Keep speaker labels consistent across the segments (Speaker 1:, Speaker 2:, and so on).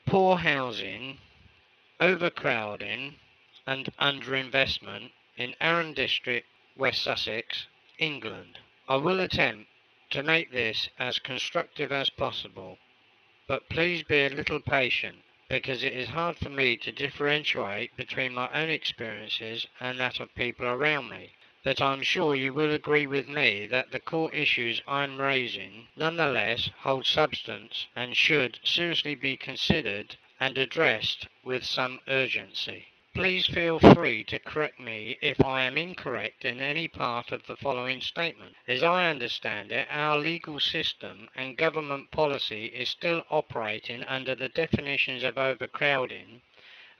Speaker 1: poor housing, overcrowding and underinvestment in Arun District, West Sussex, England. I will attempt to make this as constructive as possible, but please be a little patient, because it is hard for me to differentiate between my own experiences and that of people around me. But I'm sure you will agree with me that the core issues I'm raising nonetheless hold substance and should seriously be considered and addressed with some urgency. Please feel free to correct me if I am incorrect in any part of the following statement. As I understand it, our legal system and government policy is still operating under the definitions of overcrowding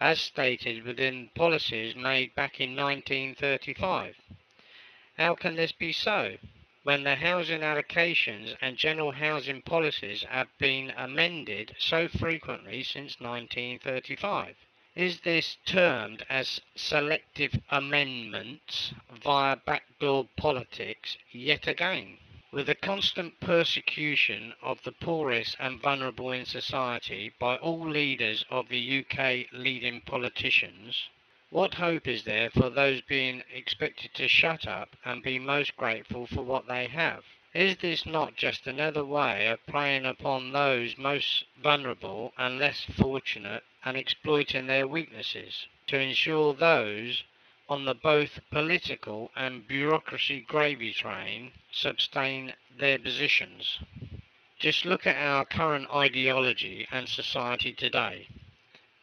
Speaker 1: as stated within policies made back in 1935. How can this be so, when the housing allocations and general housing policies have been amended so frequently since 1935? Is this termed as selective amendments via backdoor politics yet again? With the constant persecution of the poorest and vulnerable in society by all leaders of the UK leading politicians, what hope is there for those being expected to shut up and be most grateful for what they have? Is this not just another way of playing upon those most vulnerable and less fortunate and exploiting their weaknesses to ensure those on the both political and bureaucracy gravy train sustain their positions? Just look at our current ideology and society today,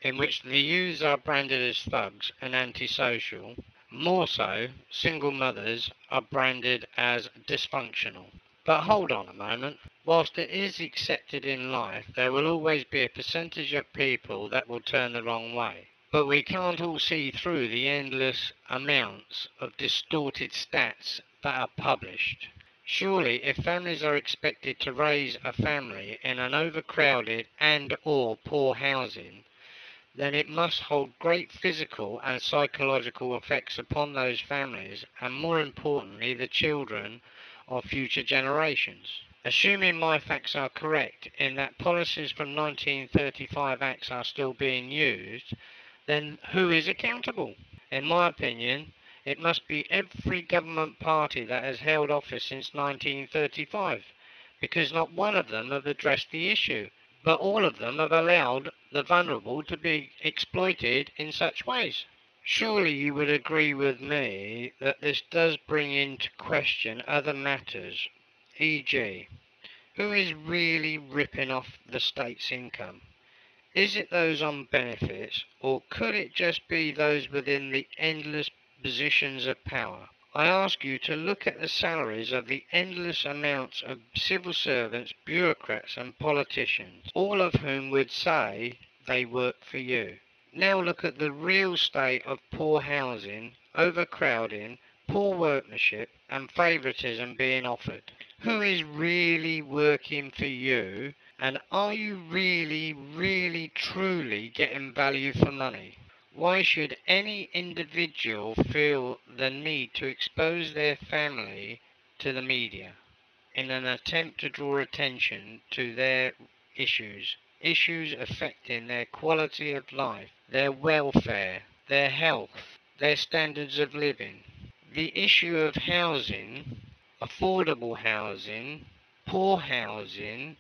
Speaker 1: in which the youths are branded as thugs and antisocial. More so, single mothers are branded as dysfunctional. But hold on a moment. Whilst it is accepted in life, there will always be a percentage of people that will turn the wrong way. But we can't all see through the endless amounts of distorted stats that are published. Surely, if families are expected to raise a family in an overcrowded and/or poor housing, then it must hold great physical and psychological effects upon those families and, more importantly, the children of future generations. Assuming my facts are correct in that policies from 1935 acts are still being used, then who is accountable? In my opinion, it must be every government party that has held office since 1935, because not one of them have addressed the issue, but all of them have allowed the vulnerable to be exploited in such ways. Surely you would agree with me that this does bring into question other matters, e.g., who is really ripping off the state's income? Is it those on benefits, or could it just be those within the endless positions of power? I ask you to look at the salaries of the endless amounts of civil servants, bureaucrats and politicians, all of whom would say they work for you. Now look at the real state of poor housing, overcrowding, poor workmanship and favouritism being offered. Who is really working for you, and are you really, truly getting value for money? Why should any individual feel the need to expose their family to the media in an attempt to draw attention to their issues affecting their quality of life, their welfare, their health, their standards of living? The issue of housing, affordable housing, poor housing,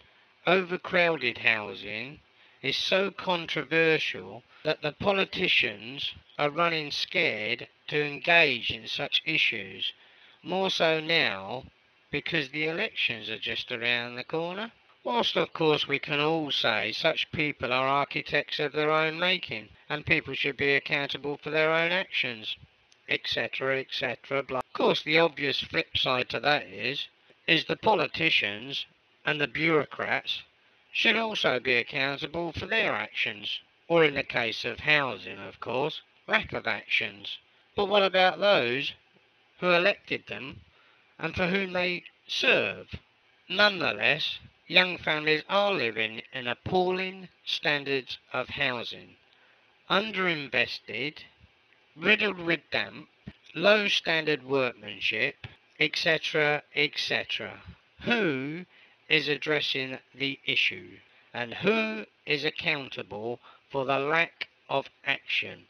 Speaker 1: overcrowded housing, is so controversial that the politicians are running scared to engage in such issues, more so now because the elections are just around the corner. Whilst of course we can all say such people are architects of their own making and people should be accountable for their own actions, etc., etc. Of course the obvious flip side to that is the politicians and the bureaucrats should also be accountable for their actions, or in the case of housing, of course, lack of actions. But what about those who elected them and for whom they serve? Nonetheless, young families are living in appalling standards of housing, underinvested, riddled with damp, low standard workmanship, etc., etc. Who is addressing the issue? and who is accountable for the lack of action.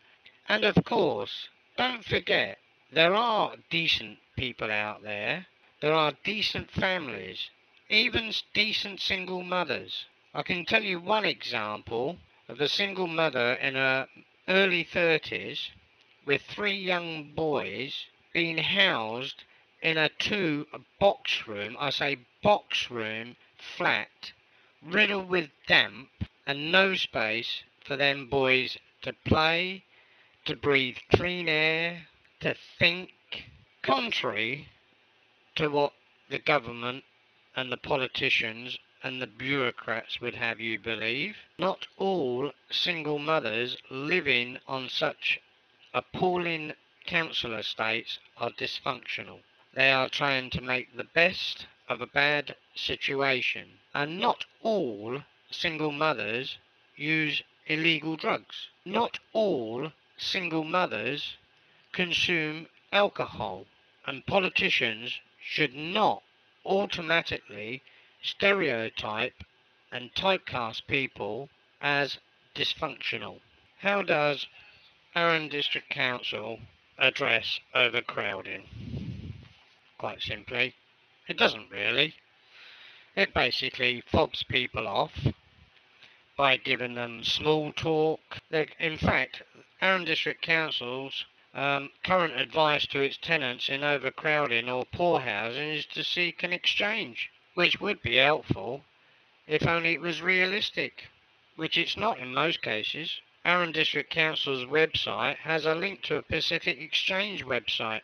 Speaker 1: And of course, don't forget, there are decent people out there. There are decent families, even decent single mothers. I can tell you one example of a single mother in her early 30s with 3 young boys being housed in a 2-box room, I say box room, flat, riddled with damp and no space for them boys to play, to breathe clean air, to think, contrary to what the government and the politicians and the bureaucrats would have you believe. Not all single mothers living on such appalling council estates are dysfunctional. They are trying to make the best of a bad situation. And not all single mothers use illegal drugs. Not all single mothers consume alcohol. And politicians should not automatically stereotype and typecast people as dysfunctional. How does Arun District Council address overcrowding? Quite simply, it doesn't really. It basically fobs people off by giving them small talk. In fact, Arun District Council's current advice to its tenants in overcrowding or poor housing is to seek an exchange, which would be helpful if only it was realistic, which it's not in most cases. Arun District Council's website has a link to a Pacific Exchange website.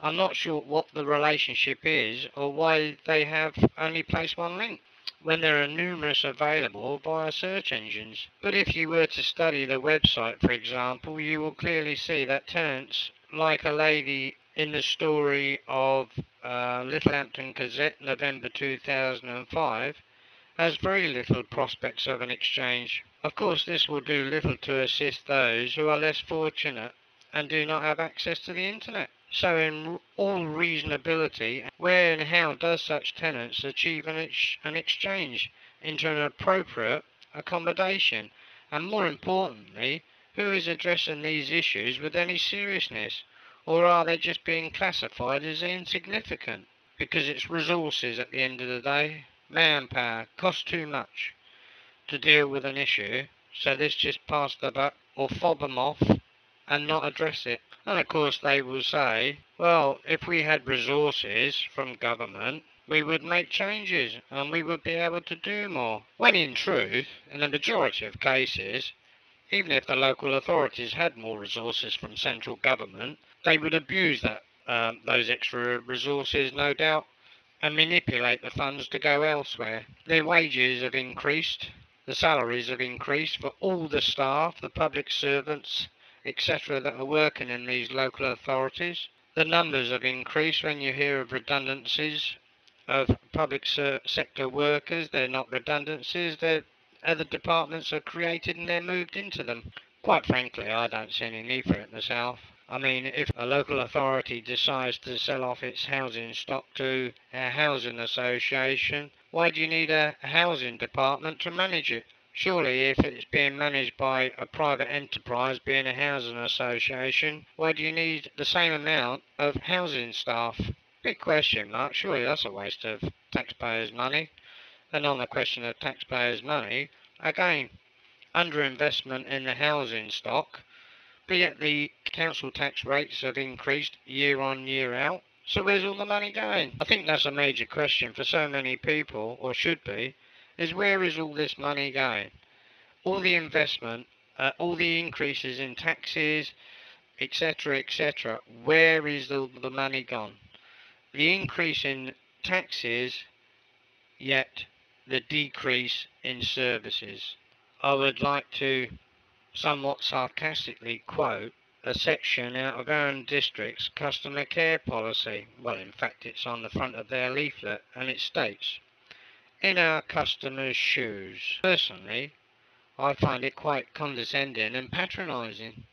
Speaker 1: I'm not sure what the relationship is or why they have only placed one link when there are numerous available via search engines. But if you were to study the website, for example, you will clearly see that tenants, like a lady in the story of Littlehampton Gazette, November 2005, has very little prospects of an exchange. Of course, this will do little to assist those who are less fortunate and do not have access to the internet. So in all reasonability, where and how does such tenants achieve an exchange into an appropriate accommodation? And more importantly, who is addressing these issues with any seriousness? Or are they just being classified as insignificant? Because it's resources at the end of the day. Manpower costs too much to deal with an issue, so let's just pass the buck or fob them off and not address it. And of course they will say, well, if we had resources from government, we would make changes and we would be able to do more. When in truth, in the majority of cases, even if the local authorities had more resources from central government, they would abuse those extra resources, no doubt, and manipulate the funds to go elsewhere. Their wages have increased, the salaries have increased for all the staff, the public servants, etc. that are working in these local authorities. The numbers have increased when you hear of redundancies of public sector workers. They're not redundancies, other departments are created and they're moved into them. Quite frankly, I don't see any need for it myself. I mean, if a local authority decides to sell off its housing stock to a housing association, why do you need a housing department to manage it? Surely if it's being managed by a private enterprise, being a housing association, why do you need the same amount of housing staff? Big question mark. Surely that's a waste of taxpayers' money. And on the question of taxpayers' money, again, underinvestment in the housing stock, be it the council tax rates have increased year on year out. So where's all the money going? I think that's a major question for so many people, or should be, is where is all this money going? All the investment, all the increases in taxes, etc., where is all the money gone? The increase in taxes, yet the decrease in services. I would like to somewhat sarcastically quote a section out of Arun District's customer care policy. Well, in fact, it's on the front of their leaflet, and it states, "In our customers' shoes." Personally, I find it quite condescending and patronising.